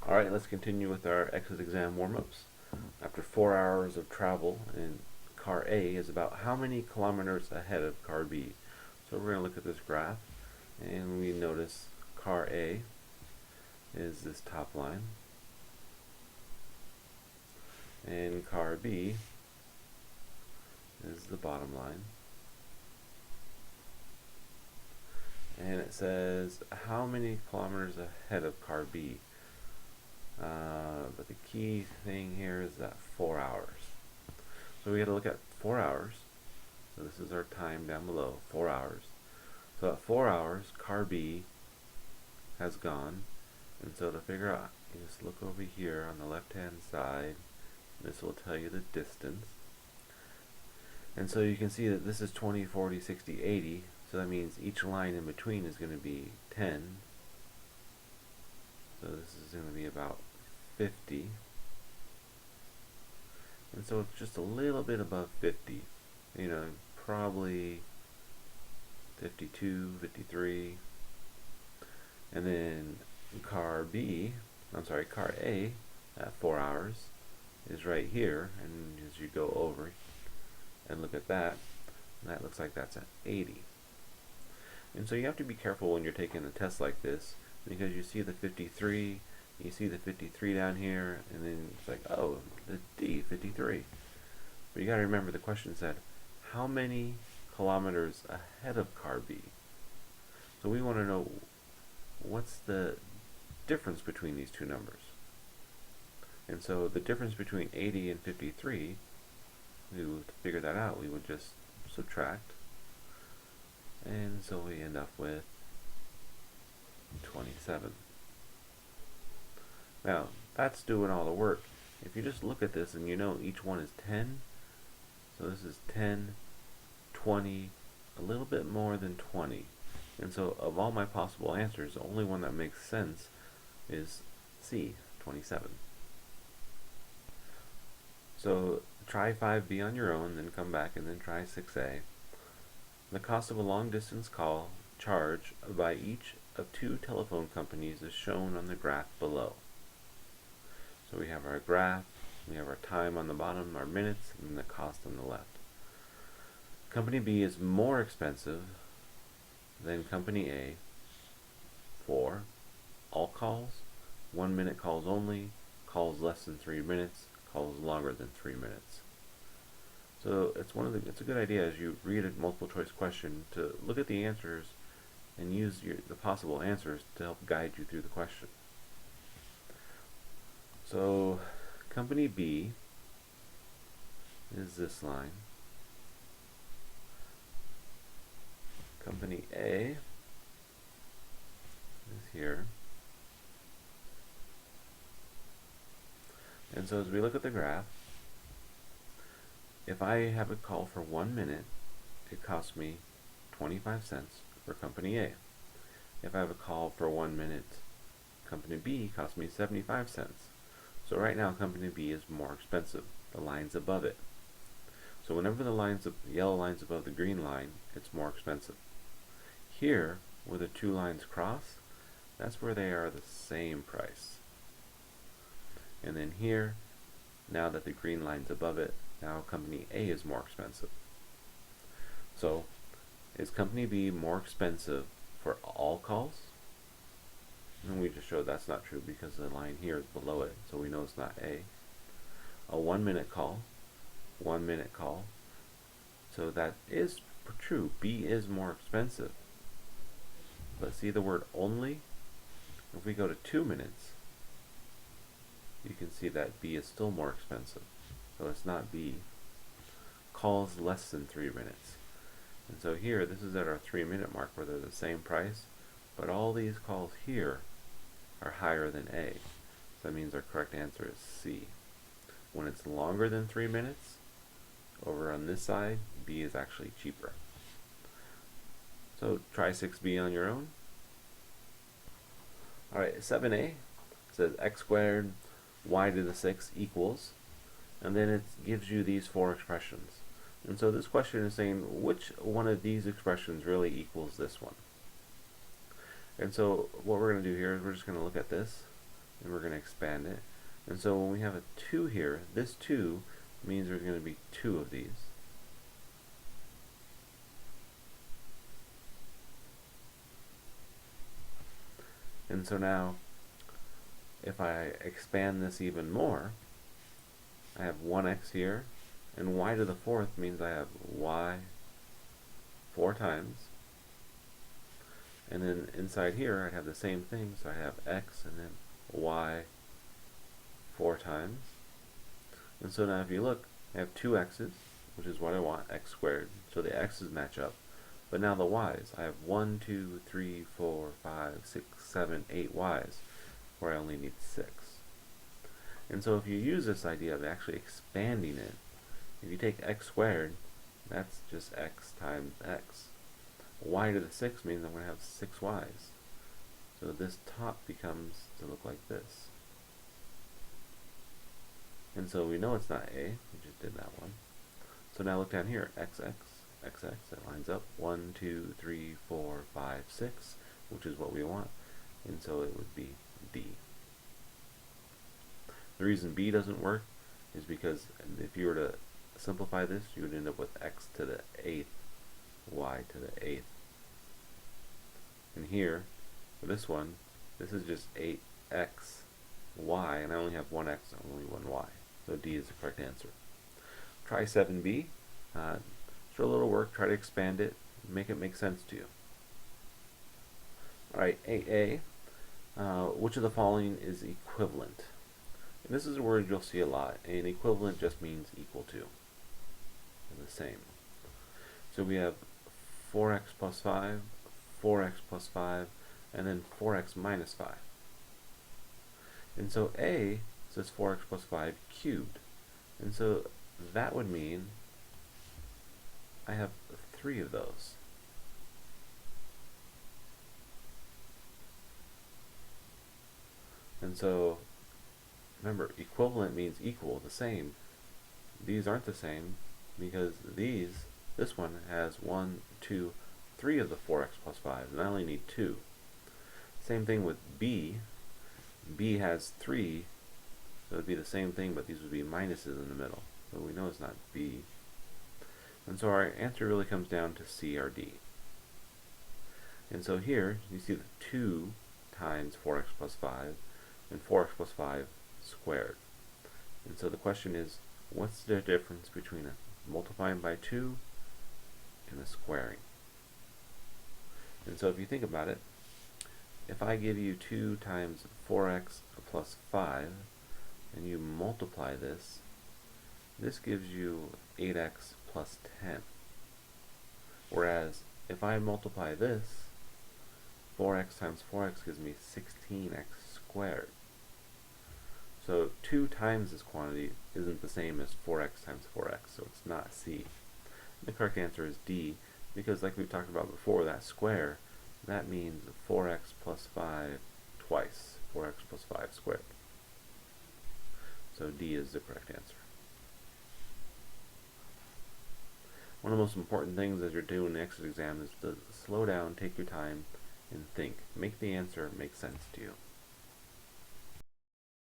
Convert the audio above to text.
Alright, let's continue with our exit exam warm-ups. After 4 hours of travel in car A is about how many kilometers ahead of car B? So we're going to look at this graph, and we notice car A is this top line, and car B is the bottom line. And it says how many kilometers ahead of car B. But the key thing here is that 4 hours. So we got to look at 4 hours. So this is our time down below, 4 hours. So at 4 hours, car B has gone. And so to figure out, you just look over here on the left-hand side. This will tell you the distance. And so you can see that this is 20, 40, 60, 80. So that means each line in between is going to be 10. So this is going to be about 50. And so it's just a little bit above 50. You know, probably 52, 53. And then car A at 4 hours is right here. And as you go over and look at that, that looks like that's at 80. And so you have to be careful when you're taking a test like this, because you see the 53, you see the 53 down here, and then it's like, oh, the D, 53. But you got to remember the question said, how many kilometers ahead of car B? So we want to know what's the difference between these two numbers. And so the difference between 80 and 53, to figure that out, we would just subtract. And so we end up with 27. Now, that's doing all the work. If you just look at this and you know each one is 10, so this is 10, 20, a little bit more than 20. And so of all my possible answers, the only one that makes sense is C, 27. So try 5B on your own, then come back and then try 6A. The cost of a long-distance call charged by each of two telephone companies is shown on the graph below. So we have our graph, we have our time on the bottom, our minutes, and the cost on the left. Company B is more expensive than Company A for all calls, 1 minute calls only, calls less than 3 minutes, calls longer than 3 minutes. So it's a good idea as you read a multiple choice question to look at the answers and use the possible answers to help guide you through the question. So Company B is this line. Company A is here. And so as we look at the graph, if I have a call for 1 minute, it costs me 25 cents for Company A. If I have a call for 1 minute, Company B costs me 75 cents. So right now Company B is more expensive, the line's above it. So whenever the yellow line's above the green line, it's more expensive. Here, where the two lines cross, that's where they are the same price. And then here, now that the green line's above it, now Company A is more expensive. So, is Company B more expensive for all calls? And we just showed that's not true because the line here is below it, so we know it's not A. A 1 minute call, 1 minute call. So that is true, B is more expensive. But see the word only? If we go to 2 minutes, you can see that B is still more expensive. So it's not B. Calls less than 3 minutes. And so here, this is at our 3 minute mark where they're the same price, but all these calls here are higher than A. So that means our correct answer is C. When it's longer than 3 minutes, over on this side, B is actually cheaper. So try 6B on your own. Alright, 7A says x squared y to the 6 equals, and then it gives you these 4 expressions. And so this question is saying which one of these expressions really equals this one. And so what we're going to do here is we're just going to look at this and we're going to expand it. And so when we have a 2 here, this 2 means there's going to be 2 of these. And so now, if I expand this even more, I have 1x here, and y to the 4th means I have y 4 times. And then inside here, I have the same thing, so I have x and then y 4 times. And so now if you look, I have 2 x's, which is what I want, x squared, so the x's match up. But now the y's, I have 1, 2, 3, 4, 5, 6, 7, 8 y's, where I only need 6. And so if you use this idea of actually expanding it, if you take x squared, that's just x times x. Y to the 6 means I'm going to have 6 y's. So this top becomes to look like this. And so we know it's not a, we just did that one. So now look down here, xx, xx, that lines up, 1, 2, 3, 4, 5, 6, which is what we want. And so it would be D. The reason B doesn't work is because if you were to simplify this, you would end up with x to the 8th, y to the 8th. And here, for this one, this is just 8x, y, and I only have 1x and only 1y. So D is the correct answer. Try 7b. Show a little work, try to expand it, make it make sense to you. Alright, 8a. Which of the following is equivalent? And this is a word you'll see a lot, and equivalent just means equal to. They're the same. So we have 4x plus 5, 4x plus 5, and then 4x minus 5. And so A says 4x plus 5 cubed. And so that would mean I have 3 of those. And so remember, equivalent means equal, the same. These aren't the same because this one has 1, 2, 3 of the 4x plus 5, and I only need 2. Same thing with B. B has 3, so it would be the same thing, but these would be minuses in the middle. So we know it's not B. And so our answer really comes down to C or D. And so here, you see the 2 times 4x plus 5, and 4x plus 5 squared. And so the question is, what's the difference between a multiplying by 2 and a squaring? And so if you think about it, if I give you 2 times 4x plus 5, and you multiply this, this gives you 8x plus 10. Whereas, if I multiply this, 4x times 4x gives me 16x squared. So 2 times this quantity isn't the same as 4x times 4x, so it's not C. The correct answer is D, because like we've talked about before, that square, that means 4x plus 5 twice, 4x plus 5 squared. So D is the correct answer. One of the most important things as you're doing the exit exam is to slow down, take your time, and think. Make the answer make sense to you.